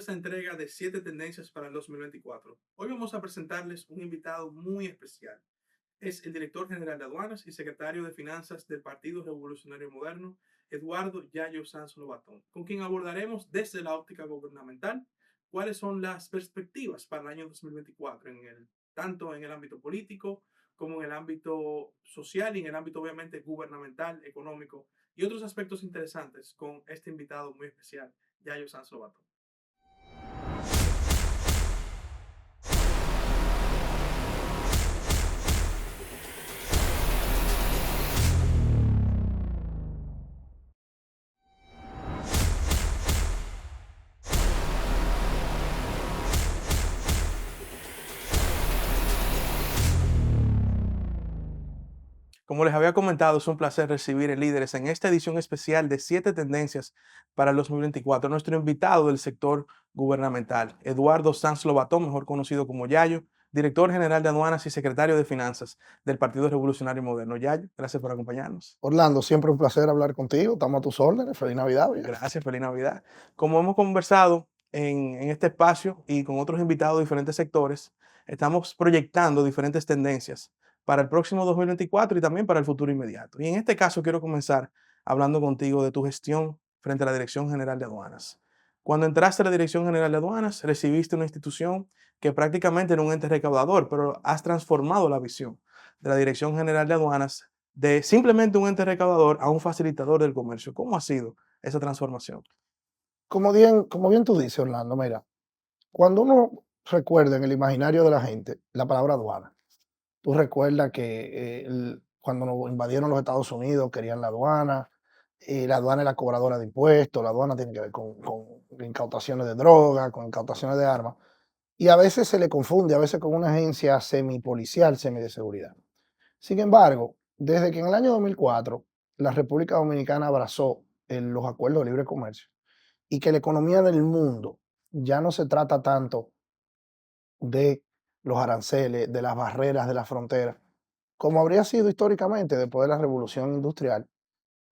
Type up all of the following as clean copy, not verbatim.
esta entrega de 7 tendencias para el 2024. Hoy vamos a presentarles un invitado muy especial. Es el director general de aduanas y secretario de finanzas del Partido Revolucionario Moderno, Eduardo Yayo Sanz Lobatón, con quien abordaremos desde la óptica gubernamental cuáles son las perspectivas para el año 2024, tanto en el ámbito político como en el ámbito social y en el ámbito obviamente gubernamental, económico y otros aspectos interesantes con este invitado muy especial, Yayo Sanz Lobatón. Como les había comentado, es un placer recibir en Líderes en esta edición especial de 7 tendencias para el 2024. Nuestro invitado del sector gubernamental, Eduardo Sanz Lobatón, mejor conocido como Yayo, director general de aduanas y secretario de finanzas del Partido Revolucionario Moderno. Yayo, gracias por acompañarnos. Orlando, siempre un placer hablar contigo. Estamos a tus órdenes. Feliz Navidad, viejo. Gracias, feliz Navidad. Como hemos conversado en este espacio y con otros invitados de diferentes sectores, estamos proyectando diferentes tendencias para el próximo 2024 y también para el futuro inmediato. Y en este caso quiero comenzar hablando contigo de tu gestión frente a la Dirección General de Aduanas. Cuando entraste a la Dirección General de Aduanas, recibiste una institución que prácticamente era un ente recaudador, pero has transformado la visión de la Dirección General de Aduanas de simplemente un ente recaudador a un facilitador del comercio. ¿Cómo ha sido esa transformación? Como bien tú dices, Orlando, mira, cuando uno recuerda en el imaginario de la gente la palabra aduana, tú recuerdas que cuando nos invadieron los Estados Unidos querían la aduana es la cobradora de impuestos, la aduana tiene que ver con incautaciones de droga, con incautaciones de armas, y a veces se le confunde, a veces con una agencia semipolicial, semi de seguridad. Sin embargo, desde que en el año 2004 la República Dominicana abrazó los acuerdos de libre comercio, y que la economía del mundo ya no se trata tanto de los aranceles, de las barreras de la frontera, como habría sido históricamente después de la revolución industrial.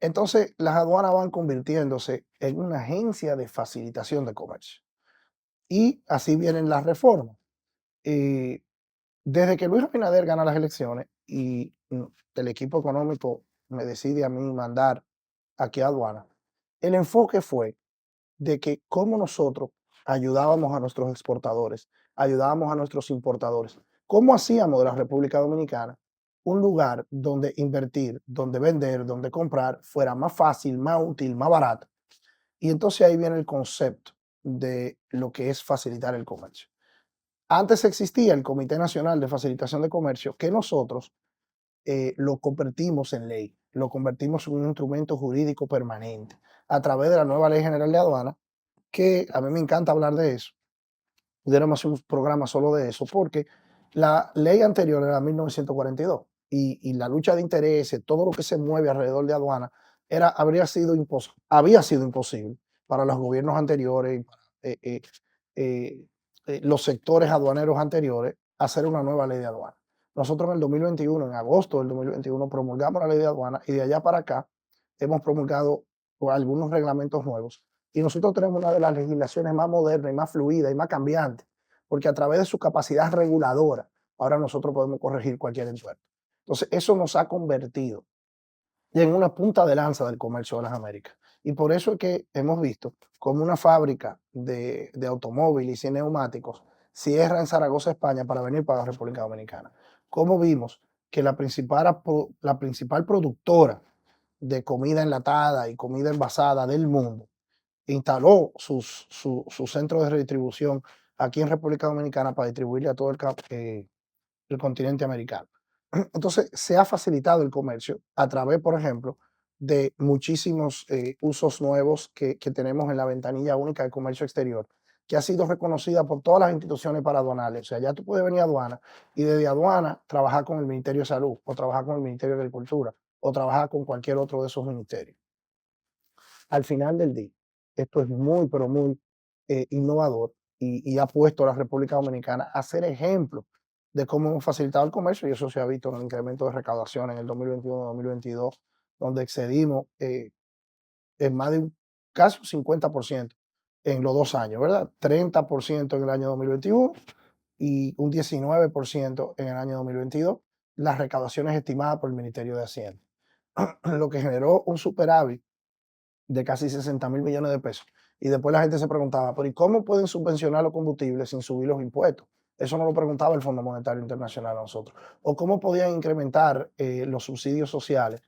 Entonces, las aduanas van convirtiéndose en una agencia de facilitación de comercio. Y así vienen las reformas. Eh, Desde que Luis Abinader gana las elecciones y el equipo económico me decide a mí mandar aquí a aduana, el enfoque fue de que cómo nosotros ayudábamos a nuestros exportadores, ayudábamos a nuestros importadores, cómo hacíamos de la República Dominicana un lugar donde invertir, donde vender, donde comprar fuera más fácil, más útil, más barato. Y entonces ahí viene el concepto de lo que es facilitar el comercio. Antes existía el Comité Nacional de Facilitación de Comercio, que nosotros lo convertimos en ley, lo convertimos en un instrumento jurídico permanente a través de la nueva Ley General de Aduana, que a mí me encanta hablar de eso. Pudiéramos hacer un programa solo de eso, porque la ley anterior era 1942 y la lucha de intereses, todo lo que se mueve alrededor de aduana, había sido imposible para los gobiernos anteriores, eh, eh, eh, los sectores aduaneros anteriores, hacer una nueva ley de aduana. Nosotros en el 2021, en agosto del 2021, promulgamos la ley de aduana y de allá para acá hemos promulgado algunos reglamentos nuevos y nosotros tenemos una de las legislaciones más modernas y más fluidas y más cambiantes, porque a través de su capacidad reguladora, ahora nosotros podemos corregir cualquier entuerto. Entonces, eso nos ha convertido en una punta de lanza del comercio de las Américas. Y por eso es que hemos visto como una fábrica de automóviles y neumáticos cierra en Zaragoza, España, para venir para la República Dominicana. Como vimos que la principal productora de comida enlatada y comida envasada del mundo instaló su centro de redistribución aquí en República Dominicana para distribuirle a todo el continente americano. Entonces, se ha facilitado el comercio a través, por ejemplo, de muchísimos usos nuevos que tenemos en la ventanilla única de comercio exterior, que ha sido reconocida por todas las instituciones paraduanales. O sea, ya tú puedes venir a aduana y desde aduana trabajar con el Ministerio de Salud, o trabajar con el Ministerio de Agricultura, o trabajar con cualquier otro de esos ministerios. Al final del día, esto es muy, pero muy innovador y ha puesto a la República Dominicana a ser ejemplo de cómo hemos facilitado el comercio, y eso se ha visto en el incremento de recaudación en el 2021-2022, donde excedimos en más de casi un 50% en los 2 años, ¿verdad? 30% en el año 2021 y un 19% en el año 2022, las recaudaciones estimadas por el Ministerio de Hacienda, lo que generó un superávit de casi 60.000 millones de pesos. Y después la gente se preguntaba, pero ¿y cómo pueden subvencionar los combustibles sin subir los impuestos? Eso no lo preguntaba el Fondo Monetario Internacional a nosotros. O cómo podían incrementar los subsidios sociales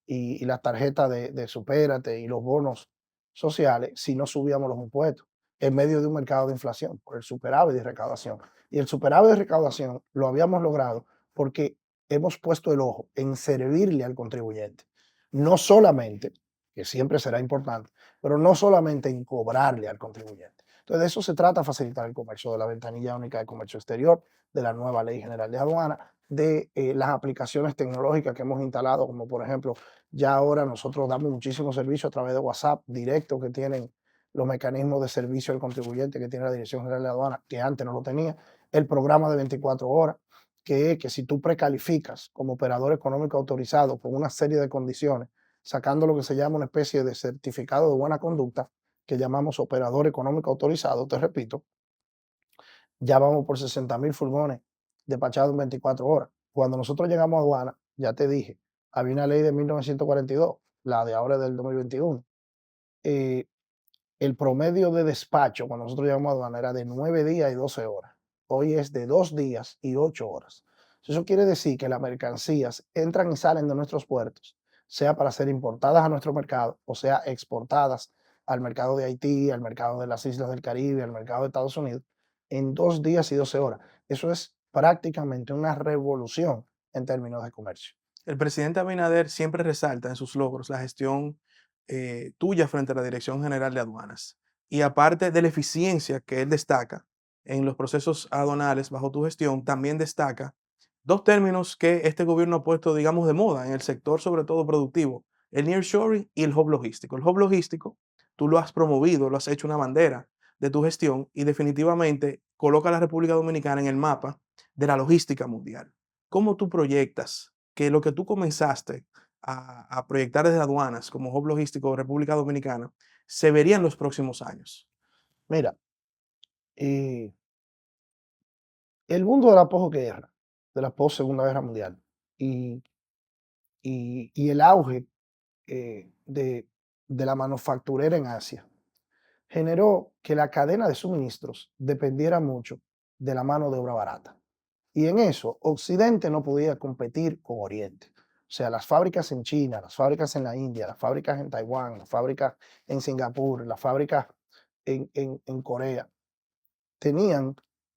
y las tarjetas de Supérate y los bonos sociales si no subíamos los impuestos en medio de un mercado de inflación, por el superávit de recaudación. Y el superávit de recaudación lo habíamos logrado porque hemos puesto el ojo en servirle al contribuyente, no solamente, que siempre será importante, pero no solamente en cobrarle al contribuyente. Entonces, de eso se trata, facilitar el comercio, de la ventanilla única de comercio exterior, de la nueva ley general de aduana, de las aplicaciones tecnológicas que hemos instalado, como por ejemplo, ya ahora nosotros damos muchísimos servicios a través de WhatsApp directo que tienen los mecanismos de servicio al contribuyente que tiene la Dirección General de Aduana, que antes no lo tenía, el programa de 24 horas, que es que si tú precalificas como operador económico autorizado con una serie de condiciones, sacando lo que se llama una especie de certificado de buena conducta, que llamamos operador económico autorizado, te repito, ya vamos por 60.000 furgones despachados en 24 horas. Cuando nosotros llegamos a aduana, ya te dije, había una ley de 1942, la de ahora es del 2021. Eh, el promedio de despacho cuando nosotros llegamos a aduana era de 9 días y 12 horas. Hoy es de 2 días y 8 horas. Eso quiere decir que las mercancías entran y salen de nuestros puertos, sea para ser importadas a nuestro mercado o sea exportadas al mercado de Haití, al mercado de las islas del Caribe, al mercado de Estados Unidos, en 2 días y 12 horas. Eso es prácticamente una revolución en términos de comercio. El presidente Abinader siempre resalta en sus logros la gestión tuya frente a la Dirección General de Aduanas. Y aparte de la eficiencia que él destaca en los procesos aduanales bajo tu gestión, también destaca dos términos que este gobierno ha puesto, digamos, de moda en el sector, sobre todo productivo: el nearshoring y el hub logístico. El hub logístico, tú lo has promovido, lo has hecho una bandera de tu gestión y definitivamente coloca a la República Dominicana en el mapa de la logística mundial. ¿Cómo tú proyectas que lo que tú comenzaste a proyectar desde aduanas como hub logístico de República Dominicana se vería en los próximos años? Mira, eh, el mundo de la posguerra, de la post Segunda Guerra Mundial, y, y el auge de la manufacturera en Asia generó que la cadena de suministros dependiera mucho de la mano de obra barata. Y en eso, Occidente no podía competir con Oriente. O sea, las fábricas en China, las fábricas en la India, las fábricas en Taiwán, las fábricas en Singapur, las fábricas en Corea, tenían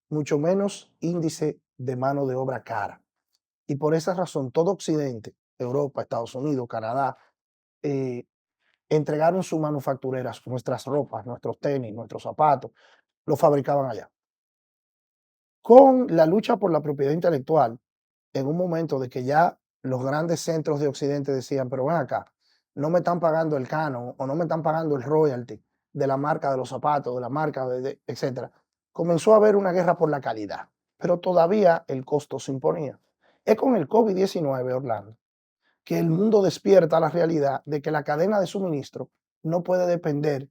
mucho menos índice de mano de obra cara. Y por esa razón, todo Occidente, Europa, Estados Unidos, Canadá, eh, entregaron sus manufactureras, nuestras ropas, nuestros tenis, nuestros zapatos, los fabricaban allá. Con la lucha por la propiedad intelectual, en un momento de que ya los grandes centros de Occidente decían, pero ven acá, no me están pagando el canon o no me están pagando el royalty de la marca de los zapatos, de la marca, etcétera. Comenzó a haber una guerra por la calidad, pero todavía el costo se imponía. Es con el COVID-19, Orlando, que el mundo despierta la realidad de que la cadena de suministro no puede depender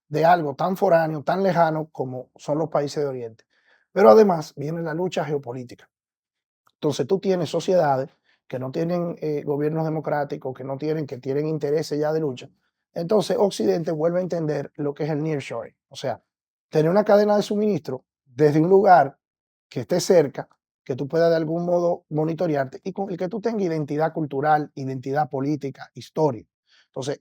de algo tan foráneo, tan lejano como son los países de Oriente. Pero además viene la lucha geopolítica. Entonces tú tienes sociedades que no tienen gobiernos democráticos, que tienen intereses ya de lucha. Entonces Occidente vuelve a entender lo que es el nearshoring, o sea, tener una cadena de suministro desde un lugar que esté cerca, que tú puedas de algún modo monitorearte y con el que tú tengas identidad cultural, identidad política, historia. Entonces,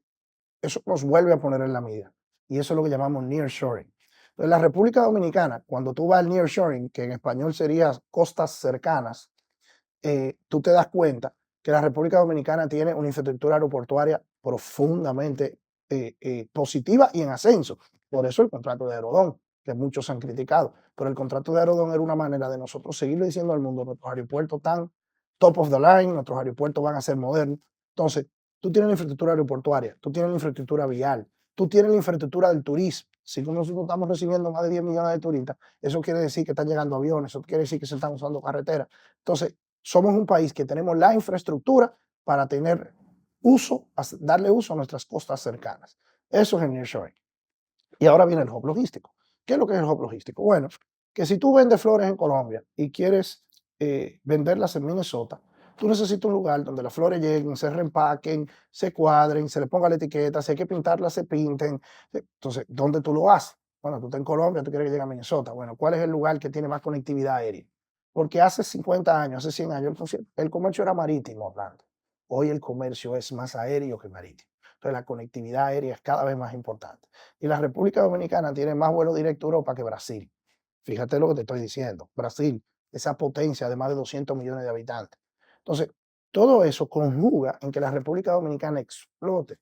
eso nos vuelve a poner en la mira y eso es lo que llamamos nearshoring. Entonces, la República Dominicana, cuando tú vas al nearshoring, que en español sería costas cercanas, tú te das cuenta que la República Dominicana tiene una infraestructura aeroportuaria profundamente positiva y en ascenso. Por eso el contrato de Aerodón, que muchos han criticado. Pero el contrato de Aerodón era una manera de nosotros seguirle diciendo al mundo, nuestros aeropuertos están top of the line, nuestros aeropuertos van a ser modernos. Entonces, tú tienes la infraestructura aeroportuaria, tú tienes la infraestructura vial, tú tienes la infraestructura del turismo. Si nosotros estamos recibiendo más de 10 millones de turistas, eso quiere decir que están llegando aviones, eso quiere decir que se están usando carreteras. Entonces, somos un país que tenemos la infraestructura para tener uso, darle uso a nuestras costas cercanas. Eso es el nearshoring. Y ahora viene el hub logístico. ¿Qué es lo que es el hub logístico? Bueno, que si tú vendes flores en Colombia y quieres venderlas en Minnesota, tú necesitas un lugar donde las flores lleguen, se reempaquen, se cuadren, se le ponga la etiqueta, si hay que pintarlas, se pinten. Entonces, ¿dónde tú lo haces? Bueno, tú estás en Colombia, tú quieres que llegue a Minnesota. Bueno, ¿cuál es el lugar que tiene más conectividad aérea? Porque hace 50 años, hace 100 años, el comercio era marítimo, hablando. Hoy el comercio es más aéreo que marítimo. Entonces, la conectividad aérea es cada vez más importante. Y la República Dominicana tiene más vuelos directos a Europa que Brasil. Fíjate lo que te estoy diciendo. Brasil, esa potencia de más de 200 millones de habitantes. Entonces, todo eso conjuga en que la República Dominicana explote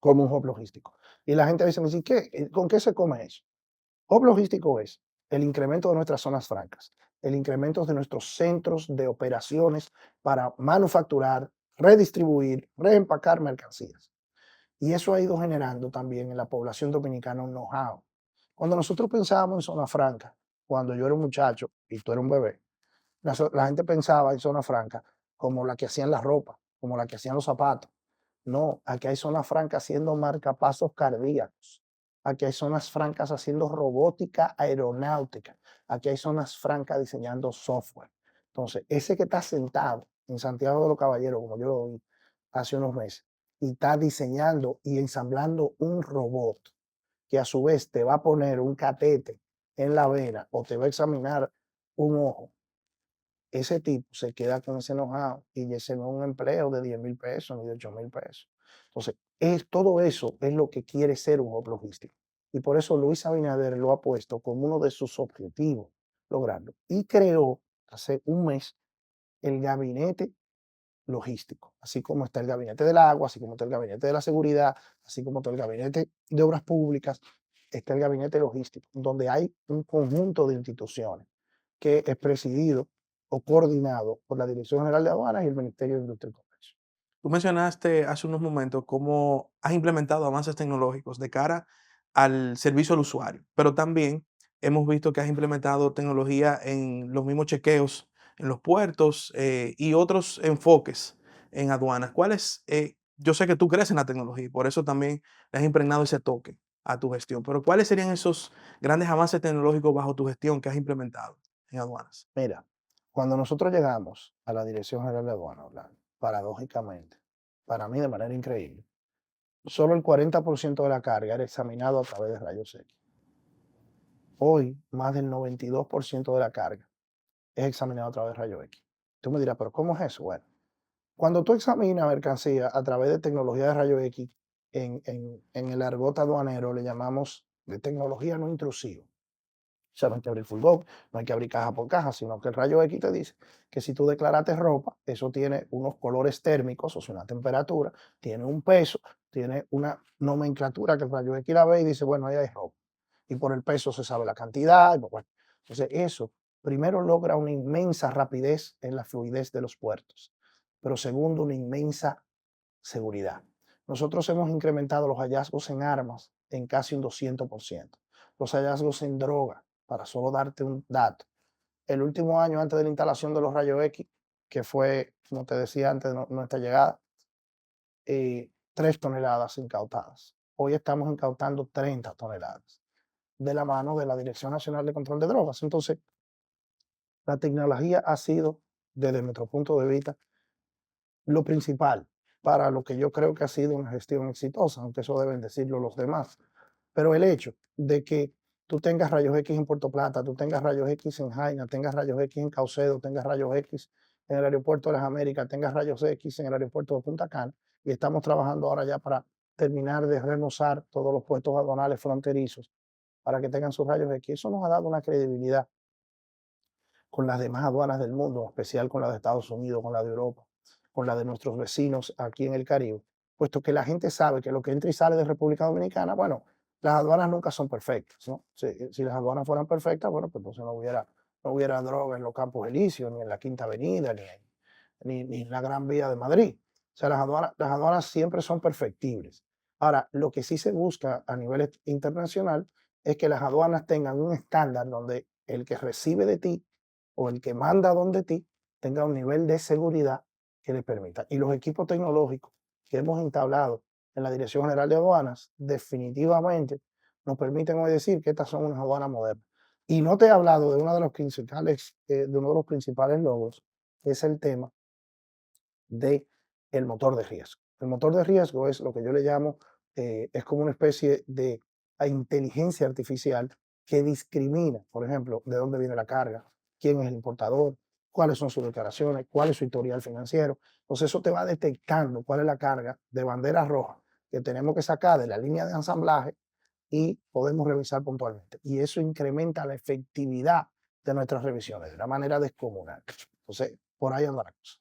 como un hub logístico. Y la gente dice, ¿qué? ¿Con qué se come eso? Hub logístico es el incremento de nuestras zonas francas, el incremento de nuestros centros de operaciones para manufacturar, redistribuir, reempacar mercancías. Y eso ha ido generando también en la población dominicana un know-how. Cuando nosotros pensábamos en zona franca, cuando yo era un muchacho y tú eras un bebé, la gente pensaba en zona franca como la que hacían la ropa, como la que hacían los zapatos. No, aquí hay zonas francas haciendo marcapasos cardíacos. Aquí hay zonas francas haciendo robótica aeronáutica. Aquí hay zonas francas diseñando software. Entonces, ese que está sentado en Santiago de los Caballeros, como yo lo vi hace unos meses, y está diseñando y ensamblando un robot que a su vez te va a poner un catete en la vena o te va a examinar un ojo, ese tipo se queda con ese know-how y ese no es un empleo de 10,000 pesos ni de 8,000 pesos. Entonces, todo eso es lo que quiere ser un hub logístico. Y por eso Luis Abinader lo ha puesto como uno de sus objetivos, lograrlo. Y creó hace un mes el gabinete logístico, así como está el gabinete del agua, así como está el gabinete de la seguridad, así como está el gabinete de obras públicas, está el gabinete logístico, donde hay un conjunto de instituciones que es presidido o coordinado por la Dirección General de Aduanas y el Ministerio de Industria y Comercio. Tú mencionaste hace unos momentos cómo has implementado avances tecnológicos de cara al servicio al usuario, pero también hemos visto que has implementado tecnología en los mismos chequeos en los puertos y otros enfoques en aduanas. ¿Cuáles? Yo sé que tú crees en la tecnología y por eso también le has impregnado ese toque a tu gestión, pero ¿cuáles serían esos grandes avances tecnológicos bajo tu gestión que has implementado en aduanas? Mira, cuando nosotros llegamos a la Dirección General de Aduanas, Orlando, paradójicamente, para mí de manera increíble, solo el 40% de la carga era examinado a través de rayos X. Hoy, más del 92% de la carga es examinado a través de rayos X. Tú me dirás, ¿pero cómo es eso? Bueno, cuando tú examinas mercancía a través de tecnología de rayos X, en el argot aduanero le llamamos de tecnología no intrusiva. O sea, no hay que abrir furgón, no hay que abrir caja por caja, sino que el rayo X te dice que si tú declaraste ropa, eso tiene unos colores térmicos, o sea, una temperatura, tiene un peso, tiene una nomenclatura que el rayo X la ve y dice, bueno, ahí hay ropa. Y por el peso se sabe la cantidad. Y pues, bueno. Entonces, eso primero logra una inmensa rapidez en la fluidez de los puertos, pero segundo, una inmensa seguridad. Nosotros hemos incrementado los hallazgos en armas en casi un 200%, los hallazgos en droga, para solo darte un dato. El último año antes de la instalación de los rayos X, que fue, como te decía antes de nuestra llegada, 3 toneladas incautadas. Hoy estamos incautando 30 toneladas de la mano de la Dirección Nacional de Control de Drogas. Entonces, la tecnología ha sido, desde nuestro punto de vista, lo principal para lo que yo creo que ha sido una gestión exitosa, aunque eso deben decirlo los demás. Pero el hecho de que tú tengas rayos X en Puerto Plata, tú tengas rayos X en Jaina, tengas rayos X en Caucedo, tengas rayos X en el aeropuerto de las Américas, tengas rayos X en el aeropuerto de Punta Cana, y estamos trabajando ahora ya para terminar de remozar todos los puestos aduanales fronterizos para que tengan sus rayos X. Eso nos ha dado una credibilidad con las demás aduanas del mundo, en especial con la de Estados Unidos, con la de Europa, con la de nuestros vecinos aquí en el Caribe, puesto que la gente sabe que lo que entra y sale de República Dominicana, bueno, las aduanas nunca son perfectas, ¿no? Si las aduanas fueran perfectas, bueno, pues entonces no hubiera droga en los Campos Elíseos, ni en la Quinta Avenida, ni en la Gran Vía de Madrid. O sea, las aduanas siempre son perfectibles. Ahora, lo que sí se busca a nivel internacional es que las aduanas tengan un estándar donde el que recibe de ti o el que manda donde ti tenga un nivel de seguridad que le permita. Y los equipos tecnológicos que hemos entablado en la Dirección General de Aduanas definitivamente nos permiten hoy decir que estas son unas aduanas modernas. Y no te he hablado de uno de los principales logos, que es el tema de el motor de riesgo. El motor de riesgo es lo que yo le llamo, es como una especie de inteligencia artificial que discrimina, por ejemplo, de dónde viene la carga, quién es el importador, cuáles son sus declaraciones, cuál es su historial financiero. Entonces eso te va detectando cuál es la carga de bandera roja que tenemos que sacar de la línea de ensamblaje y podemos revisar puntualmente. Y eso incrementa la efectividad de nuestras revisiones de una manera descomunal. Entonces, por ahí anda la cosa.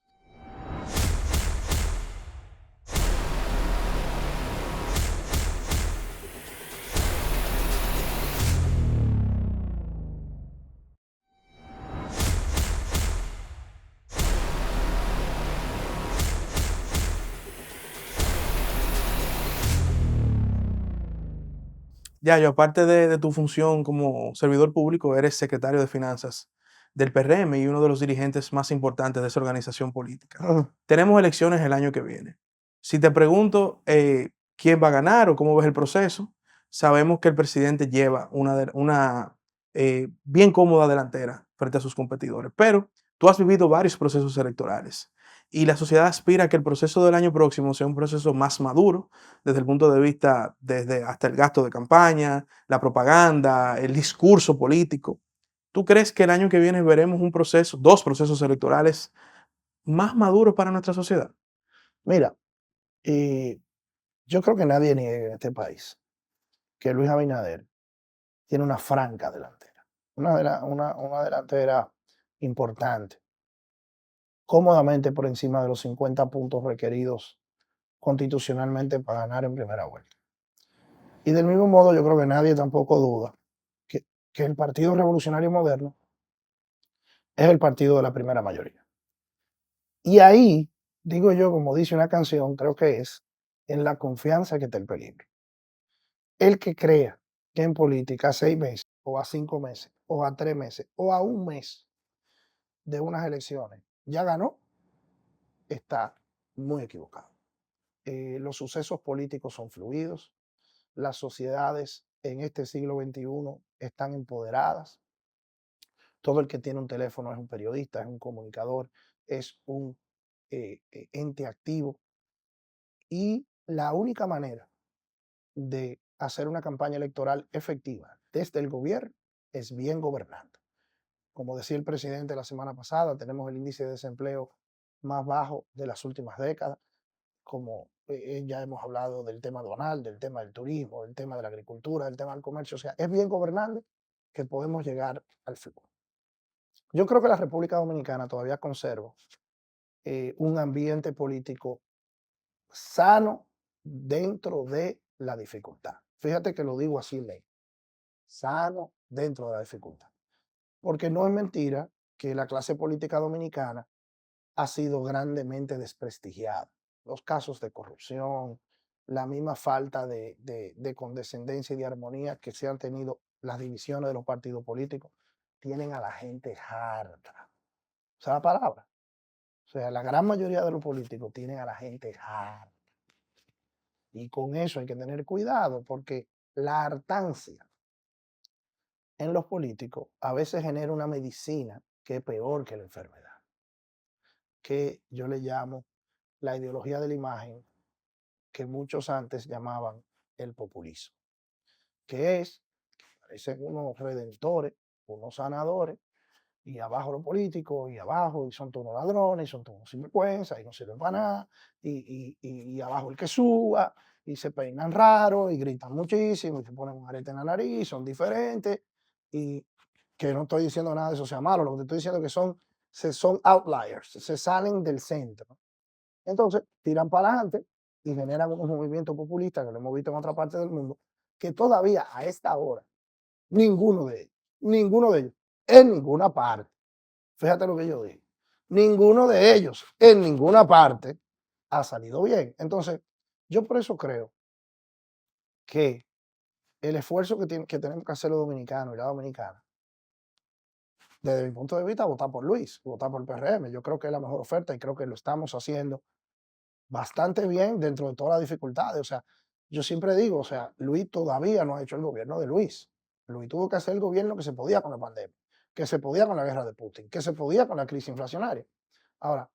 Ya, yo aparte de tu función como servidor público, eres secretario de Finanzas del PRM y uno de los dirigentes más importantes de esa organización política. Tenemos elecciones el año que viene. Si te pregunto quién va a ganar o cómo ves el proceso, sabemos que el presidente lleva una bien cómoda delantera frente a sus competidores, pero tú has vivido varios procesos electorales y la sociedad aspira a que el proceso del año próximo sea un proceso más maduro desde el punto de vista, desde hasta el gasto de campaña, la propaganda, el discurso político. ¿Tú crees que el año que viene veremos un proceso, dos procesos electorales más maduros para nuestra sociedad? Mira, y yo creo que nadie niega en este país que Luis Abinader tiene una franca delantera, una delantera importante, cómodamente por encima de los 50 puntos requeridos constitucionalmente para ganar en primera vuelta. Y del mismo modo, yo creo que nadie tampoco duda que, que el Partido Revolucionario Moderno es el partido de la primera mayoría. Y ahí, digo yo, como dice una canción, creo que es en la confianza que está el peligro. El que crea que en política a 6 meses, o a 5 meses, o a 3 meses, o a un mes de unas elecciones ya ganó, está muy equivocado. Los sucesos políticos son fluidos, las sociedades en este siglo XXI están empoderadas. Todo el que tiene un teléfono es un periodista, es un comunicador, es un ente activo. Y la única manera de hacer una campaña electoral efectiva desde el gobierno es bien gobernando. Como decía el presidente la semana pasada, tenemos el índice de desempleo más bajo de las últimas décadas. Como ya hemos hablado del tema aduanal, del tema del turismo, del tema de la agricultura, del tema del comercio. O sea, es bien gobernando que podemos llegar al flujo. Yo creo que la República Dominicana todavía conserva un ambiente político sano dentro de la dificultad. Fíjate que lo digo así, ley. Sano dentro de la dificultad. Porque no es mentira que la clase política dominicana ha sido grandemente desprestigiada. Los casos de corrupción, la misma falta de condescendencia y de armonía que se han tenido las divisiones de los partidos políticos, tienen a la gente harta. ¿Esa es la palabra? O sea, la gran mayoría de los políticos tienen a la gente harta. Y con eso hay que tener cuidado porque la hartancia en los políticos a veces genera una medicina que es peor que la enfermedad, que yo le llamo la ideología de la imagen, que muchos antes llamaban el populismo, que es, parecen unos redentores, unos sanadores, y abajo los políticos, y abajo, y son todos ladrones, y son todos sinvergüenza, y no sirven para nada, y abajo el que suba, y se peinan raro, y gritan muchísimo, y se ponen un arete en la nariz, son diferentes, y que no estoy diciendo nada de eso sea malo, lo que te estoy diciendo es que son outliers, se salen del centro. Entonces, tiran para adelante y generan unos movimientos populistas que lo hemos visto en otra parte del mundo, que todavía a esta hora, ninguno de ellos, en ninguna parte, fíjate lo que yo digo, ninguno de ellos en ninguna parte ha salido bien. Entonces, yo por eso creo que el esfuerzo que tenemos que hacer los dominicanos y la dominicana, desde mi punto de vista, votar por Luis, votar por el PRM, yo creo que es la mejor oferta y creo que lo estamos haciendo bastante bien dentro de todas las dificultades. O sea, yo siempre digo, o sea, Luis todavía no ha hecho el gobierno de Luis. Luis tuvo que hacer el gobierno que se podía con la pandemia, que se podía con la guerra de Putin, que se podía con la crisis inflacionaria. Ahora,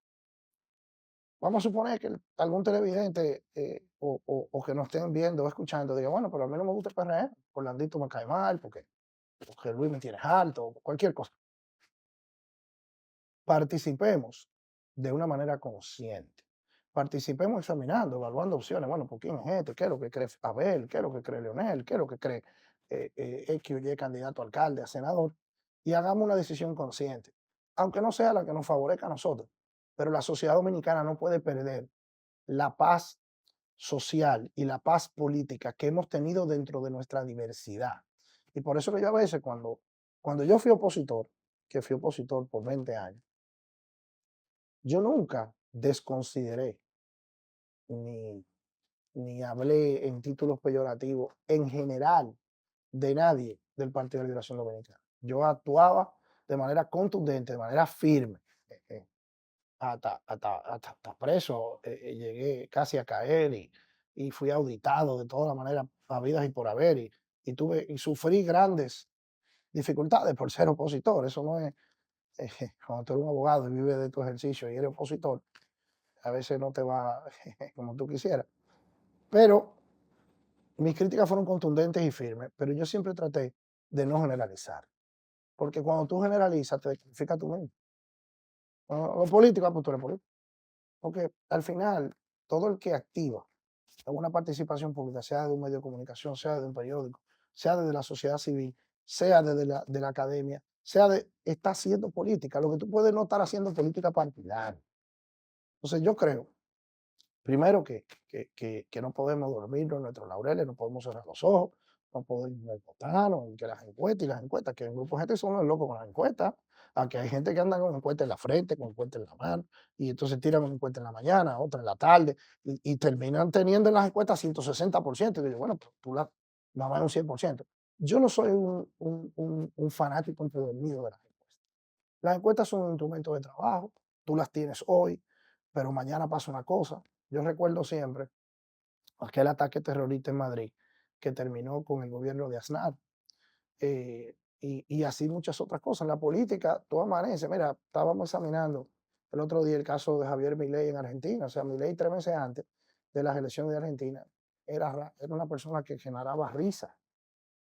vamos a suponer que algún televidente o que nos estén viendo o escuchando diga, bueno, pero a mí no me gusta el PRM, Orlandito me cae mal, porque Luis me tiene alto, cualquier cosa. Participemos de una manera consciente. Participemos examinando, evaluando opciones. Bueno, ¿por quién es este? ¿Qué es lo que cree Abel? ¿Qué es lo que cree Leonel? ¿Qué es lo que cree X o Y candidato a alcalde, a senador? Y hagamos una decisión consciente, aunque no sea la que nos favorezca a nosotros. Pero la sociedad dominicana no puede perder la paz social y la paz política que hemos tenido dentro de nuestra diversidad. Y por eso que yo a veces cuando yo fui opositor, que fui opositor por 20 años, yo nunca desconsideré ni, ni hablé en títulos peyorativos en general de nadie del Partido de Liberación Dominicana. Yo actuaba de manera contundente, de manera firme. Hasta preso llegué casi a caer y fui auditado de todas las maneras habidas y por haber y sufrí grandes dificultades por ser opositor. Eso no es, cuando tú eres un abogado y vives de tu ejercicio y eres opositor, a veces no te va como tú quisieras. Pero mis críticas fueron contundentes y firmes, pero yo siempre traté de no generalizar, porque cuando tú generalizas te descalifica tú mismo. Los políticos, pues tú eres político, porque al final todo el que activa una participación pública, sea de un medio de comunicación, sea de un periódico, sea desde la sociedad civil, sea desde de la academia, está haciendo política. Lo que tú puedes no estar haciendo política partidaria. Entonces yo creo primero que no podemos dormirnos en nuestros laureles, no podemos cerrar los ojos, no podemos votarnos, que las encuestas, que un grupo de gente son los locos con las encuestas, aunque hay gente que anda con encuestas en la frente, con encuestas en la mano, y entonces tiran una encuesta en la mañana, otra en la tarde, y terminan teniendo en las encuestas 160%, y digo, bueno, pues tú nada más un 100%. Yo no soy un fanático empedernido de las encuestas. Las encuestas son un instrumento de trabajo, tú las tienes hoy, pero mañana pasa una cosa. Yo recuerdo siempre aquel ataque terrorista en Madrid que terminó con el gobierno de Aznar. Y así muchas otras cosas. En la política, todo amanece. Mira, estábamos examinando el otro día el caso de Javier Milei en Argentina. O sea, Milei 3 meses antes de las elecciones de Argentina era una persona que generaba risa.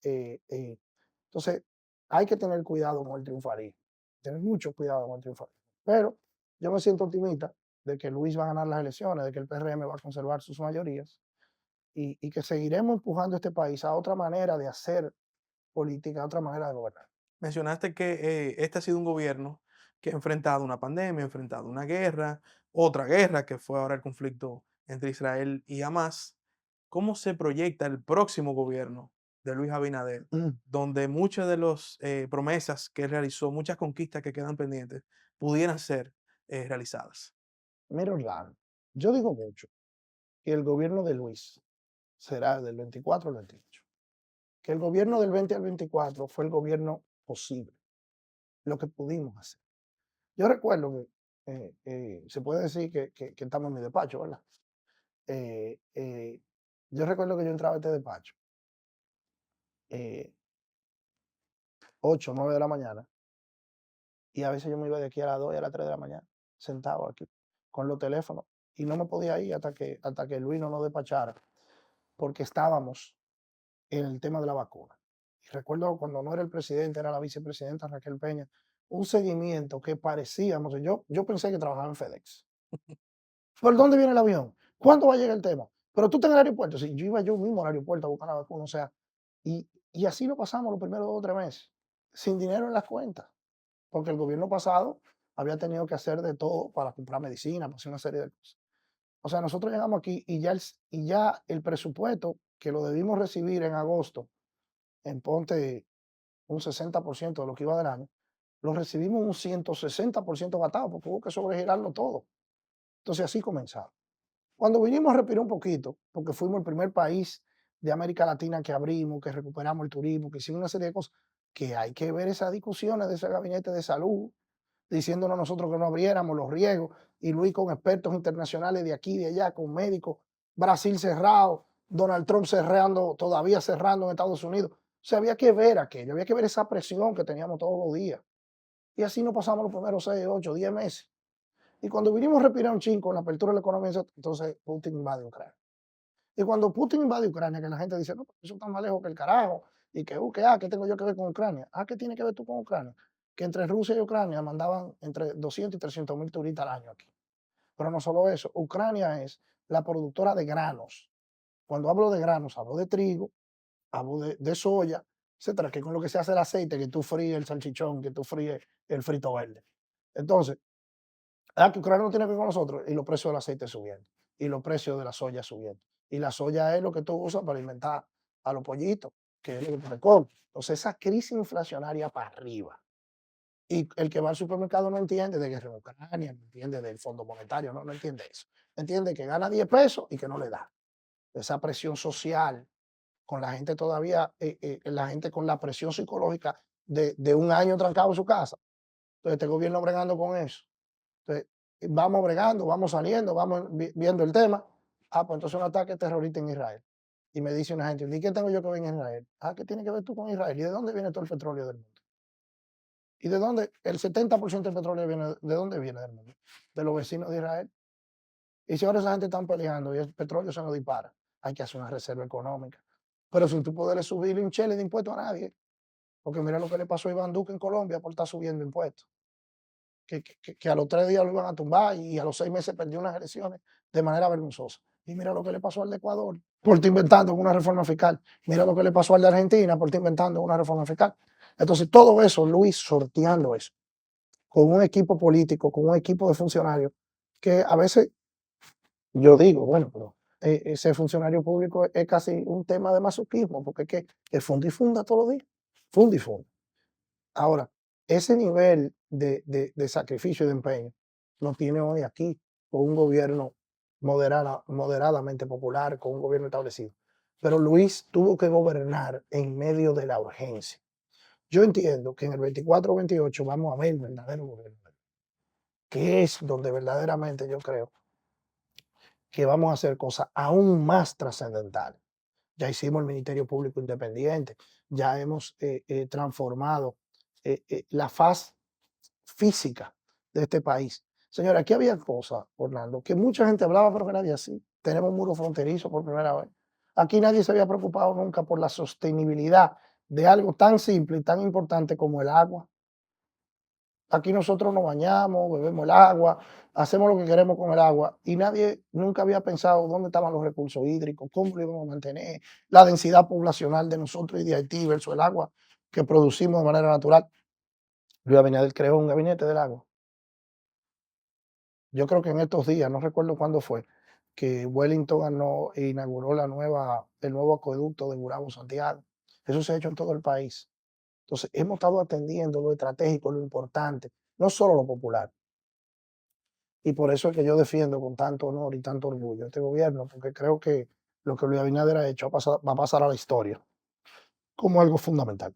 Eh, eh, entonces, hay que tener cuidado con el triunfalismo. Tener mucho cuidado con el triunfalismo. Pero yo me siento optimista de que Luis va a ganar las elecciones, de que el PRM va a conservar sus mayorías y que seguiremos empujando este país a otra manera de hacer política, a otra manera de gobernar. Mencionaste que este ha sido un gobierno que ha enfrentado una pandemia, ha enfrentado una guerra, otra guerra, que fue ahora el conflicto entre Israel y Hamas. ¿Cómo se proyecta el próximo gobierno de Luis Abinader, Mm. donde muchas de las promesas que él realizó, muchas conquistas que quedan pendientes, pudieran ser realizadas? Mira, Orlando, yo digo mucho que el gobierno de Luis será del 24 al 28, que el gobierno del 20 al 24 fue el gobierno posible, lo que pudimos hacer. Yo recuerdo que se puede decir que estamos en mi despacho, ¿verdad? Eh, eh, yo recuerdo que yo entraba a este despacho eh, 8 o 9 de la mañana y a veces yo me iba de aquí a las 2 y a las 3 de la mañana, sentado aquí, con los teléfonos, y no me podía ir hasta que Luis no nos despachara, porque estábamos en el tema de la vacuna. Y recuerdo cuando no era el presidente, era la vicepresidenta Raquel Peña, un seguimiento que parecíamos, yo pensé que trabajaba en FedEx. ¿Por dónde viene el avión? ¿Cuándo va a llegar el tema? Pero tú estás en el aeropuerto. Sí, yo iba yo mismo al aeropuerto a buscar la vacuna, o sea, y así lo pasamos los primeros 2 o 3 meses, sin dinero en las cuentas, porque el gobierno pasado había tenido que hacer de todo para comprar medicina, para hacer una serie de cosas. O sea, nosotros llegamos aquí y ya el presupuesto que lo debimos recibir en agosto, en ponte un 60% de lo que iba del año, lo recibimos un 160% gastado porque hubo que sobregirarlo todo. Entonces así comenzamos. Cuando vinimos a respirar un poquito, porque fuimos el primer país de América Latina que abrimos, que recuperamos el turismo, que hicimos una serie de cosas, que hay que ver esas discusiones de ese gabinete de salud, diciéndonos nosotros que no abriéramos los riesgos, y Luis con expertos internacionales de aquí y de allá, con médicos, Brasil cerrado, Donald Trump cerrando, todavía cerrando en Estados Unidos. O sea, había que ver aquello, había que ver esa presión que teníamos todos los días. Y así nos pasamos los primeros 6, 8, 10 meses. Y cuando vinimos a respirar un chingo con la apertura de la economía, entonces Putin invade Ucrania. Y cuando Putin invade Ucrania, que la gente dice, no, eso está más lejos que el carajo, y ¿qué tengo yo que ver con Ucrania? ¿Qué tiene que ver tú con Ucrania? Que entre Rusia y Ucrania mandaban entre 200 y 300 mil turistas al año aquí. Pero no solo eso, Ucrania es la productora de granos. Cuando hablo de granos, hablo de trigo, hablo de soya, etcétera, que con lo que se hace el aceite, que tú fríes el salchichón, que tú fríes el frito verde. Entonces, que Ucrania no tiene que ver con nosotros, y los precios del aceite subiendo, y los precios de la soya subiendo. Y la soya es lo que tú usas para alimentar a los pollitos, que es lo que tú te comes. Entonces, esa crisis inflacionaria para arriba. Y el que va al supermercado no entiende de guerra en Ucrania, no entiende del Fondo Monetario, no entiende eso. Entiende que gana 10 pesos y que no le da. Esa presión social, con la gente todavía, la gente con la presión psicológica de un año trancado en su casa. Entonces, este gobierno bregando con eso. Entonces, vamos bregando, vamos saliendo, vamos viendo el tema. Pues entonces un ataque terrorista en Israel. Y me dice una gente, ¿y qué tengo yo que ver en Israel? ¿Qué tiene que ver tú con Israel? ¿Y de dónde viene todo el petróleo del mundo? ¿Y de dónde? El 70% del petróleo viene, ¿de dónde viene del mundo? De los vecinos de Israel. Y si ahora esa gente está peleando y el petróleo se nos dispara, hay que hacer una reserva económica. Pero sin tú poderle subir un chele de impuestos a nadie, porque mira lo que le pasó a Iván Duque en Colombia por estar subiendo impuestos. Que a los 3 días lo iban a tumbar y a los 6 meses perdió unas elecciones de manera vergonzosa. Y mira lo que le pasó al de Ecuador por estar inventando una reforma fiscal. Mira lo que le pasó al de Argentina por estar inventando una reforma fiscal. Entonces, todo eso, Luis, sorteando eso, con un equipo político, con un equipo de funcionarios, que a veces yo digo, bueno, pero ese funcionario público es casi un tema de masoquismo, porque es que el funda y funda todos los días. Funda y funda. Ahora, ese nivel de sacrificio y de empeño lo tiene hoy aquí, con un gobierno moderadamente popular, con un gobierno establecido. Pero Luis tuvo que gobernar en medio de la urgencia. Yo entiendo que en el 24 o 28 vamos a ver el verdadero gobierno, que es donde verdaderamente yo creo que vamos a hacer cosas aún más trascendentales. Ya hicimos el Ministerio Público Independiente, ya hemos transformado la faz física de este país. Señora, aquí había cosas, Orlando, que mucha gente hablaba, pero que nadie así. Tenemos un muro fronterizo por primera vez. Aquí nadie se había preocupado nunca por la sostenibilidad de algo tan simple y tan importante como el agua. Aquí nosotros nos bañamos, bebemos el agua, hacemos lo que queremos con el agua y nadie nunca había pensado dónde estaban los recursos hídricos, cómo lo íbamos a mantener, la densidad poblacional de nosotros y de Haití versus el agua que producimos de manera natural. Luis Abinader creó un gabinete del agua. Yo creo que en estos días, no recuerdo cuándo fue, que Wellington inauguró el nuevo acueducto de Gurabo Santiago. Eso se ha hecho en todo el país. Entonces, hemos estado atendiendo lo estratégico, lo importante, no solo lo popular. Y por eso es que yo defiendo con tanto honor y tanto orgullo este gobierno, porque creo que lo que Luis Abinader ha hecho va a pasar a la historia como algo fundamental.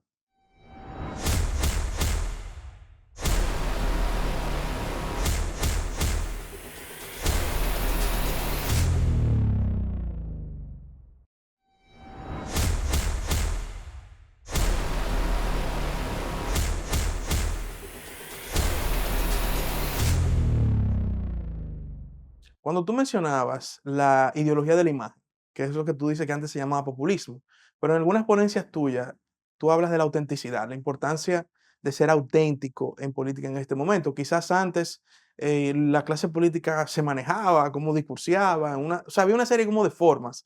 Cuando tú mencionabas la ideología de la imagen, que es lo que tú dices que antes se llamaba populismo, pero en algunas ponencias tuyas, tú hablas de la autenticidad, la importancia de ser auténtico en política en este momento. Quizás antes la clase política se manejaba, cómo discursiaba, o sea, había una serie como de formas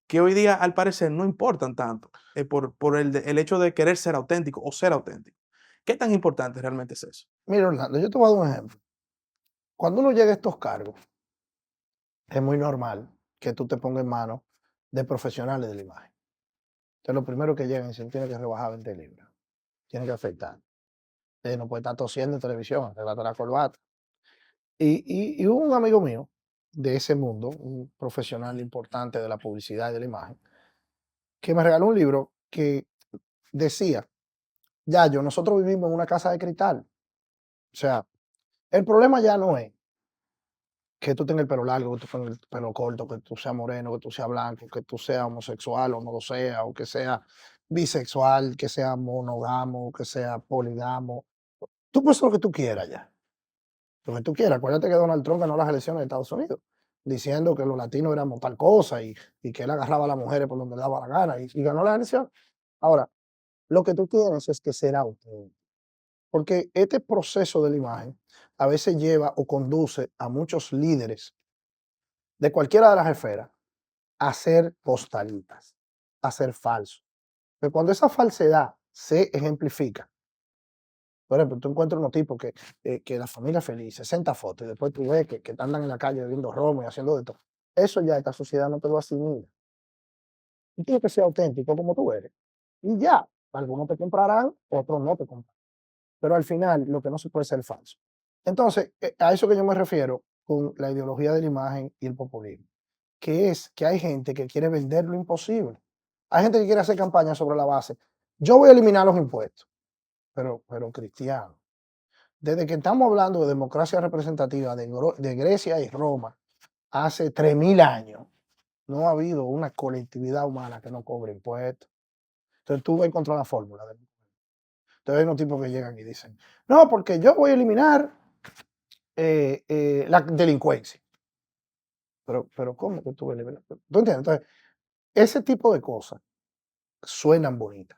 que hoy día al parecer no importan tanto por el hecho de querer ser auténtico o ser auténtico. ¿Qué tan importante realmente es eso? Mira, Orlando, yo te voy a dar un ejemplo. Cuando uno llega a estos cargos, es muy normal que tú te pongas en manos de profesionales de la imagen. Entonces, lo primero que llegan dicen, tiene que rebajar 20 libras, tiene que afeitar. No puede estar tosiendo en televisión, arreglate la corbata. Y hubo un amigo mío de ese mundo, un profesional importante de la publicidad y de la imagen, que me regaló un libro que decía, nosotros vivimos en una casa de cristal. O sea, el problema ya no es que tú tengas el pelo largo, que tú tengas el pelo corto, que tú seas moreno, que tú seas blanco, que tú seas homosexual o no lo seas, o que sea bisexual, que sea monógamo, que sea poligamo. Tú puedes ser lo que tú quieras ya, lo que tú quieras. Acuérdate que Donald Trump ganó las elecciones de Estados Unidos diciendo que los latinos éramos tal cosa y que él agarraba a las mujeres por donde le daba la gana y ganó la elección. Ahora, lo que tú tienes es que ser auténtico, porque este proceso de la imagen a veces lleva o conduce a muchos líderes de cualquiera de las esferas a ser postalitas, a ser falsos. Pero cuando esa falsedad se ejemplifica, por ejemplo, tú encuentras unos tipos que la familia es feliz, 60 fotos, y después tú ves que andan en la calle bebiendo romo y haciendo de todo. Eso ya esta sociedad no te lo asimila. Tú tienes que ser auténtico como tú eres. Y ya, algunos te comprarán, otros no te comprarán. Pero al final, lo que no se puede es ser falso. Entonces, a eso que yo me refiero con la ideología de la imagen y el populismo, que es que hay gente que quiere vender lo imposible. Hay gente que quiere hacer campaña sobre la base. Yo voy a eliminar los impuestos, pero cristiano. Desde que estamos hablando de democracia representativa de Grecia y Roma, hace 3000 años, no ha habido una colectividad humana que no cobre impuestos. Entonces tú vas a encontrar la fórmula. Entonces hay unos tipos que llegan y dicen, no, porque yo voy a eliminar la delincuencia. Pero ¿cómo que tú vas a eliminar? ¿Tú entiendes? Entonces, ese tipo de cosas suenan bonitas,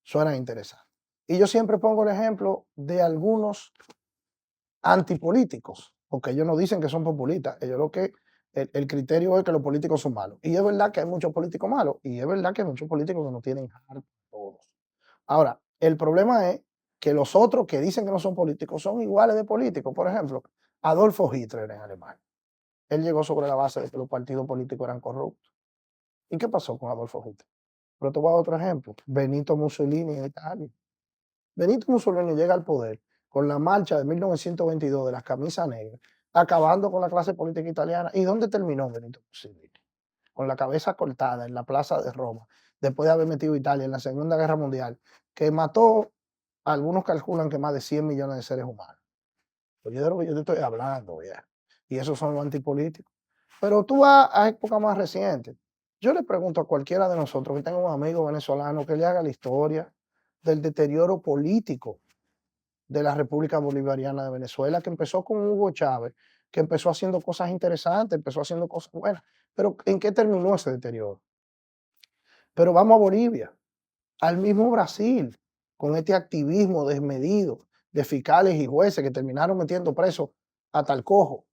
suenan interesantes. Y yo siempre pongo el ejemplo de algunos antipolíticos, porque ellos no dicen que son populistas, ellos lo que el criterio es que los políticos son malos. Y es verdad que hay muchos políticos malos, y es verdad que hay muchos políticos que no tienen harto todos. Ahora, el problema es que los otros que dicen que no son políticos son iguales de políticos. Por ejemplo, Adolfo Hitler en Alemania. Él llegó sobre la base de que los partidos políticos eran corruptos. ¿Y qué pasó con Adolfo Hitler? Pero te voy a dar otro ejemplo. Benito Mussolini en Italia. Benito Mussolini llega al poder con la marcha de 1922 de las camisas negras, acabando con la clase política italiana. ¿Y dónde terminó Benito Mussolini? Con la cabeza cortada en la plaza de Roma, después de haber metido a Italia en la Segunda Guerra Mundial, que mató, algunos calculan que más de 100 millones de seres humanos. Pues yo de lo que yo te estoy hablando, ya. Y esos son los antipolíticos. Pero tú vas a épocas más recientes. Yo le pregunto a cualquiera de nosotros que tenga un amigo venezolano que le haga la historia del deterioro político de la República Bolivariana de Venezuela, que empezó con Hugo Chávez, que empezó haciendo cosas interesantes, empezó haciendo cosas buenas. Pero ¿en qué terminó ese deterioro? Pero vamos a Bolivia, al mismo Brasil, con este activismo desmedido de fiscales y jueces que terminaron metiendo presos a tal cojo,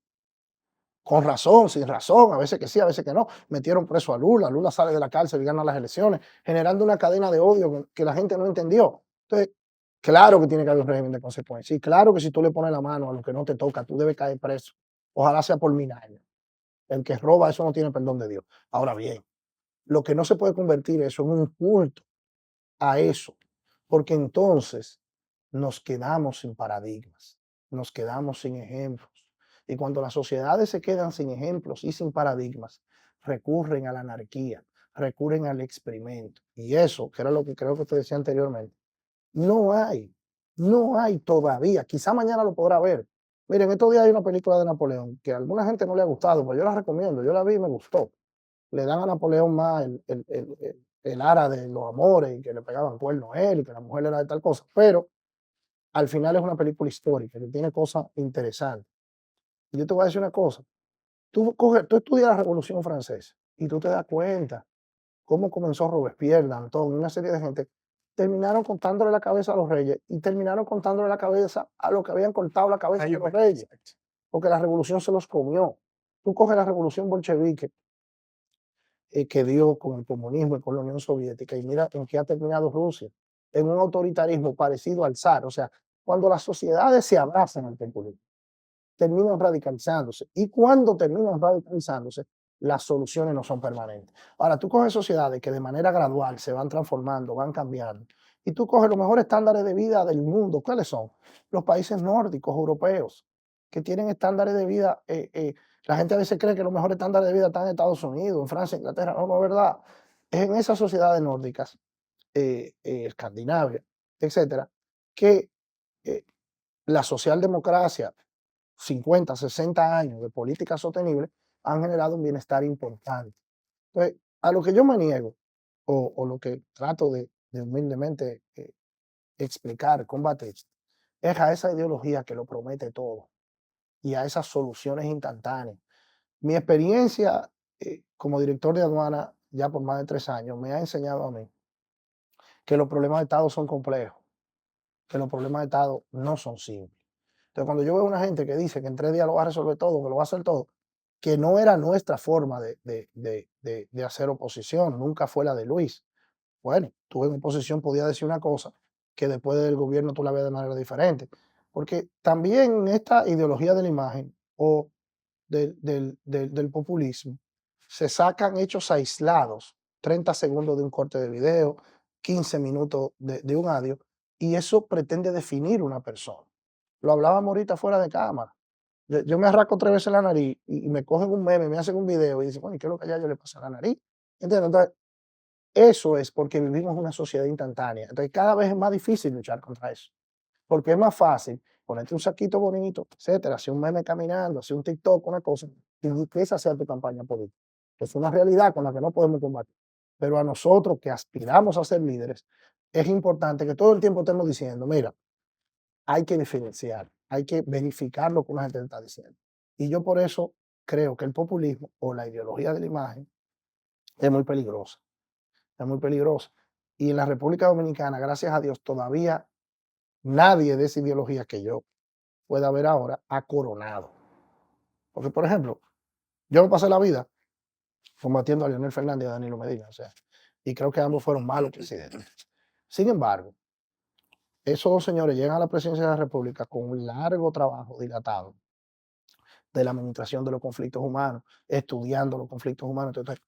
con razón, sin razón, a veces que sí, a veces que no. Metieron preso a Lula, Lula sale de la cárcel y gana las elecciones, generando una cadena de odio que la gente no entendió. Entonces, claro que tiene que haber un régimen de consecuencias. Y claro que si tú le pones la mano a lo que no te toca, tú debes caer preso. Ojalá sea por 1000 años. El que roba, eso no tiene perdón de Dios. Ahora bien, lo que no se puede convertir eso en un culto a eso, porque entonces nos quedamos sin paradigmas, nos quedamos sin ejemplos. Y cuando las sociedades se quedan sin ejemplos y sin paradigmas, recurren a la anarquía, recurren al experimento. Y eso, que era lo que creo que te decía anteriormente, no hay, no hay todavía. Quizá mañana lo podrá ver. Miren, estos días hay una película de Napoleón que a alguna gente no le ha gustado, pero yo la recomiendo. Yo la vi y me gustó. Le dan a Napoleón más el ara de los amores y que le pegaban cuernos a él y que la mujer era de tal cosa. Pero al final es una película histórica que tiene cosas interesantes. Y yo te voy a decir una cosa. Tú estudias la Revolución Francesa y tú te das cuenta cómo comenzó Robespierre, Danton, una serie de gente, terminaron cortándole la cabeza a los reyes y terminaron cortándole la cabeza a los que habían cortado la cabeza A de ellos los mismos, reyes, exacto. porque la revolución se los comió. Tú coges la revolución bolchevique que dio con el comunismo y con la Unión Soviética y mira en qué ha terminado Rusia, en un autoritarismo parecido al zar. O sea, cuando las sociedades se abrazan ante el populismo, terminan radicalizándose. Y cuando terminan radicalizándose, las soluciones no son permanentes. Ahora, tú coges sociedades que de manera gradual se van transformando, van cambiando, y tú coges los mejores estándares de vida del mundo. ¿Cuáles son? Los países nórdicos, europeos, que tienen estándares de vida. La gente a veces cree que los mejores estándares de vida están en Estados Unidos, en Francia, Inglaterra. No, no es verdad. Es en esas sociedades nórdicas, Escandinavia, etcétera, que la socialdemocracia 50, 60 años de política sostenible han generado un bienestar importante. Entonces, a lo que yo me niego, o lo que trato de humildemente explicar, combatir, es a esa ideología que lo promete todo y a esas soluciones instantáneas. Mi experiencia como director de aduana ya por más de 3 años me ha enseñado a mí que los problemas de Estado son complejos, que los problemas de Estado no son simples. Entonces, cuando yo veo a una gente que dice que en 3 días lo va a resolver todo, que lo va a hacer todo, que no era nuestra forma de hacer oposición, nunca fue la de Luis. Bueno, tú en oposición podías decir una cosa que después del gobierno tú la ves de manera diferente. Porque también esta ideología de la imagen o del populismo se sacan hechos aislados, 30 segundos de un corte de video, 15 minutos de un audio, y eso pretende definir una persona. Lo hablábamos ahorita fuera de cámara. Yo me arranco 3 veces la nariz y me cogen un meme, me hacen un video y dicen, bueno, ¿y qué es lo que ya yo le pasa a la nariz? ¿Entiendes? Entonces, eso es porque vivimos una sociedad instantánea. Entonces, cada vez es más difícil luchar contra eso. Porque es más fácil ponerte un saquito bonito, etcétera, hacer un meme caminando, hacer un TikTok, una cosa, y que esa sea tu campaña política. Es una realidad con la que no podemos combatir. Pero a nosotros que aspiramos a ser líderes, es importante que todo el tiempo estemos diciendo, mira, hay que diferenciar, hay que verificar lo que una gente está diciendo. Y yo por eso creo que el populismo o la ideología de la imagen es muy peligrosa, es muy peligrosa. Y en la República Dominicana, gracias a Dios, todavía nadie de esa ideología que yo pueda ver ahora ha coronado. Porque, por ejemplo, yo me pasé la vida combatiendo a Leonel Fernández y a Danilo Medina, o sea, y creo que ambos fueron malos presidentes. Sin embargo, esos dos señores llegan a la presidencia de la República con un largo trabajo dilatado de la administración de los conflictos humanos, estudiando los conflictos humanos. Entonces,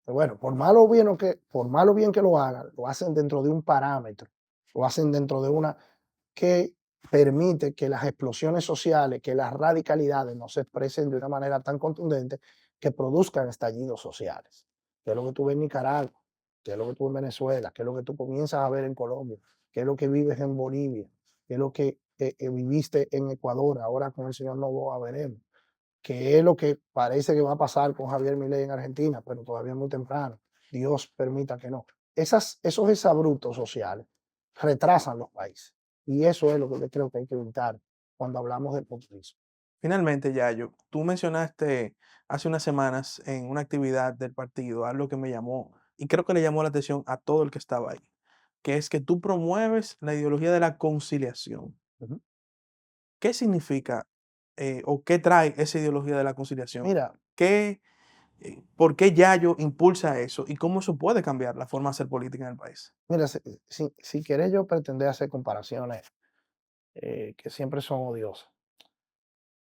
bueno, por malo bien que lo hagan, lo hacen dentro de un parámetro, lo hacen dentro de una que permite que las explosiones sociales, que las radicalidades no se expresen de una manera tan contundente que produzcan estallidos sociales. Que es lo que tú ves en Nicaragua, que es lo que tú ves en Venezuela, que es lo que tú comienzas a ver en Colombia, que es lo que vives en Bolivia, que es lo que viviste en Ecuador, ahora con el señor Noboa veremos, que es lo que parece que va a pasar con Javier Milei en Argentina, pero todavía es muy temprano. Dios permita que no. Esos exabruptos sociales retrasan los países. Y eso es lo que yo creo que hay que evitar cuando hablamos del populismo. Finalmente, Yayo, tú mencionaste hace unas semanas en una actividad del partido algo que me llamó, y creo que le llamó la atención a todo el que estaba ahí, que es que tú promueves la ideología de la conciliación. Ujú. ¿Qué significa o qué trae esa ideología de la conciliación? Mira, ¿Qué, ¿Por qué Yayo impulsa eso y cómo eso puede cambiar la forma de hacer política en el país? mira, si querés yo pretender hacer comparaciones que siempre son odiosas.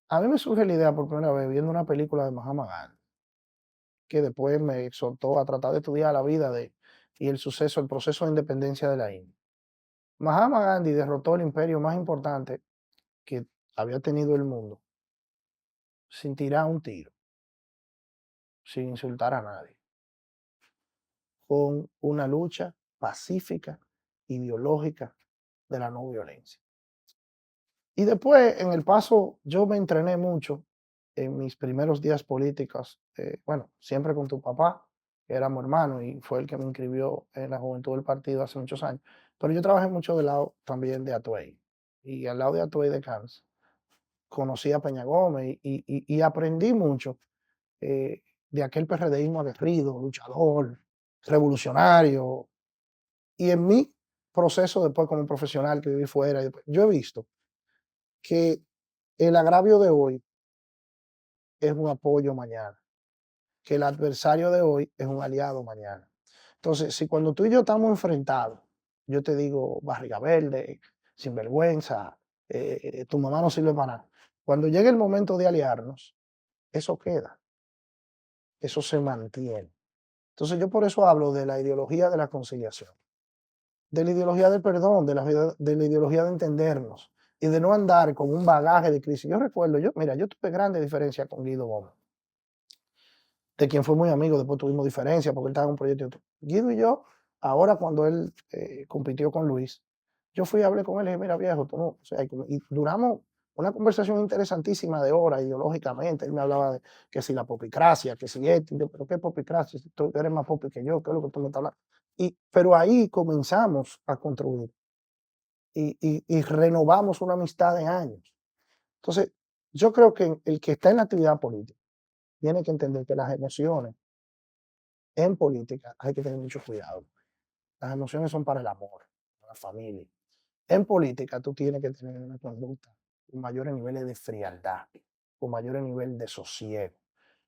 A mí me surge la idea por primera vez viendo una película de Mahatma Gandhi, que después me exhortó a tratar de estudiar la vida y el proceso de independencia de la India. Mahatma Gandhi derrotó el imperio más importante que había tenido el mundo sin tirar un tiro, sin insultar a nadie, con una lucha pacífica, ideológica de la no violencia. Y después, en el paso, yo me entrené mucho en mis primeros días políticos, bueno, siempre con tu papá, que éramos hermanos y fue el que me inscribió en la juventud del partido hace muchos años. Pero yo trabajé mucho del lado también de Atuey. Y al lado de Atuey de Cans, conocí a Peña Gómez y aprendí mucho de aquel PRDismo aguerrido, luchador, revolucionario. Y en mi proceso después como profesional que viví fuera, yo he visto que el agravio de hoy es un apoyo mañana, que el adversario de hoy es un aliado mañana. Entonces, si cuando tú y yo estamos enfrentados, yo te digo barriga verde, sinvergüenza, tu mamá no sirve para nada. Cuando llegue el momento de aliarnos, eso queda, eso se mantiene. Entonces yo por eso hablo de la ideología de la conciliación, de la ideología del perdón, de la ideología de entendernos y de no andar con un bagaje de crisis. Yo recuerdo, mira, yo tuve grandes diferencias con Guido Gómez, de quien fue muy amigo, después tuvimos diferencias porque él estaba en un proyecto. Y otro. Guido y yo, ahora cuando él compitió con Luis, yo fui y hablé con él y dije, mira viejo, tú no, o sea, y duramos Una conversación interesantísima de horas ideológicamente. Él me hablaba de que si la popicracia, que si esto, y yo, pero ¿qué popicracia? Si tú eres más popi que yo, ¿qué es lo que tú me estás hablando? Pero ahí comenzamos a construir y renovamos una amistad de años. Entonces, yo creo que el que está en la actividad política tiene que entender que las emociones en política hay que tener mucho cuidado. Las emociones son para el amor, para la familia. En política tú tienes que tener una conducta con mayores niveles de frialdad, con mayores niveles de sosiego,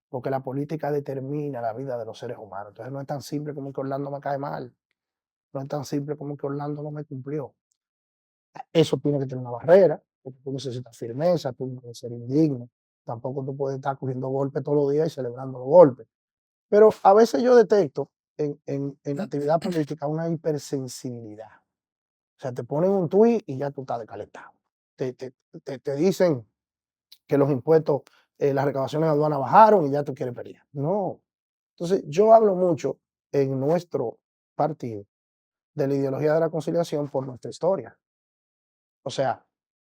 porque la política determina la vida de los seres humanos. Entonces no es tan simple como que Orlando me cae mal, no es tan simple como que Orlando no me cumplió. Eso tiene que tener una barrera, porque tú necesitas firmeza, tú no puedes ser indigno, tampoco tú puedes estar cogiendo golpes todos los días y celebrando los golpes. Pero a veces yo detecto en la actividad política una hipersensibilidad. O sea, te ponen un tuit y ya tú estás descalentado. Te dicen que los impuestos, las recaudaciones de aduana bajaron y ya tú quieres pelear. No. Entonces, yo hablo mucho en nuestro partido de la ideología de la conciliación por nuestra historia. O sea,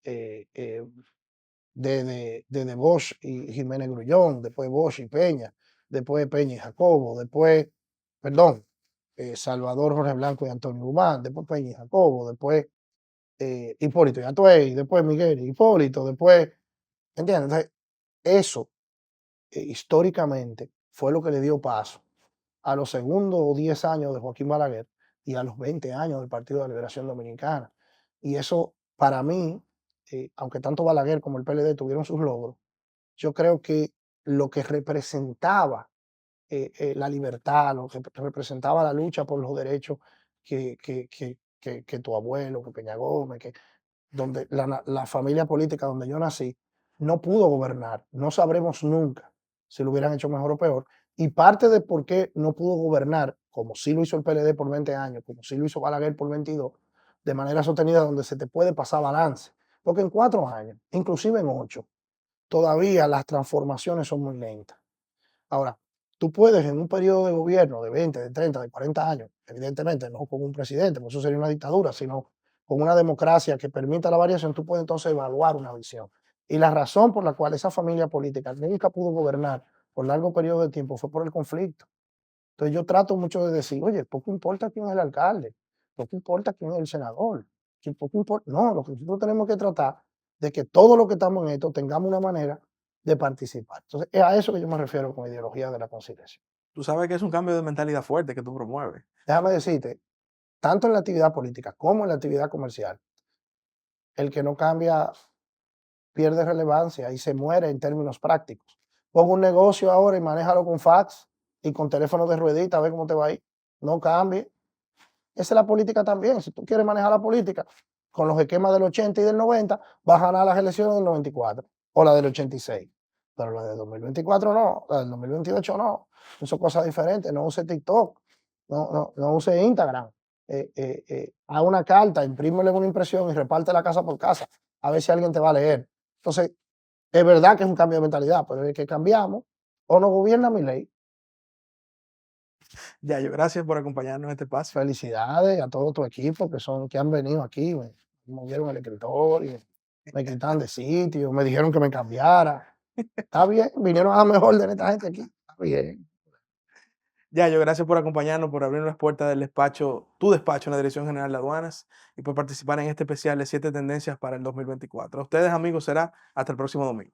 eh, eh, desde Bosch y Jiménez Grullón, después Bosch y Peña, después Peña y Jacobo, después, perdón, Salvador Jorge Blanco y Antonio Guzmán, después Peña y Jacobo, después Hipólito y Atuey, después Miguel y Hipólito, después, ¿entiendes? Entonces, eso históricamente fue lo que le dio paso a los segundos 10 años de Joaquín Balaguer y a los 20 años del Partido de Liberación Dominicana. Y eso, para mí, aunque tanto Balaguer como el PLD tuvieron sus logros, yo creo que lo que representaba la libertad, lo que representaba la lucha por los derechos que tu abuelo, que Peña Gómez, que donde la familia política donde yo nací no pudo gobernar. No sabremos nunca si lo hubieran hecho mejor o peor. Y parte de por qué no pudo gobernar, como sí lo hizo el PLD por 20 años, como sí lo hizo Balaguer por 22, de manera sostenida donde se te puede pasar balance. Porque en 4 años, inclusive en 8, todavía las transformaciones son muy lentas. Ahora, tú puedes en un periodo de gobierno de 20, de 30, de 40 años, evidentemente no con un presidente, porque eso sería una dictadura, sino con una democracia que permita la variación, tú puedes entonces evaluar una visión. Y la razón por la cual esa familia política nunca pudo gobernar por largo periodo de tiempo fue por el conflicto. Entonces yo trato mucho de decir, oye, poco importa quién es el alcalde, poco importa quién es el senador, poco importa, no, lo que nosotros tenemos que tratar de que todos los que estamos en esto tengamos una manera de participar. Entonces es a eso que yo me refiero con ideología de la conciliación. Tú sabes que es un cambio de mentalidad fuerte que tú promueves. Déjame decirte, tanto en la actividad política como en la actividad comercial, el que no cambia pierde relevancia y se muere en términos prácticos. Pongo un negocio ahora y manéjalo con fax y con teléfono de ruedita, a ver cómo te va a ir. No cambie. Esa es la política también. Si tú quieres manejar la política con los esquemas del 80 y del 90, vas a ganar las elecciones del 94 o la del 86. Pero la del 2024 no, la del 2028 no. Eso son cosas diferentes. No use TikTok, no use Instagram. Haz una carta, imprímele una impresión y reparte la casa por casa. A ver si alguien te va a leer. Entonces, es verdad que es un cambio de mentalidad, pero es que cambiamos o nos gobierna mi ley. Yayo, gracias por acompañarnos en este espacio. Felicidades a todo tu equipo que han venido aquí, me movieron el escritorio, me quitaron de sitio, me dijeron que me cambiara. Está bien, vinieron a mejor de esta gente aquí. Está bien. Yayo, gracias por acompañarnos, por abrir las puertas del despacho, tu despacho en la Dirección General de Aduanas y por participar en este especial de 7 tendencias para el 2024. A ustedes, amigos, será hasta el próximo domingo.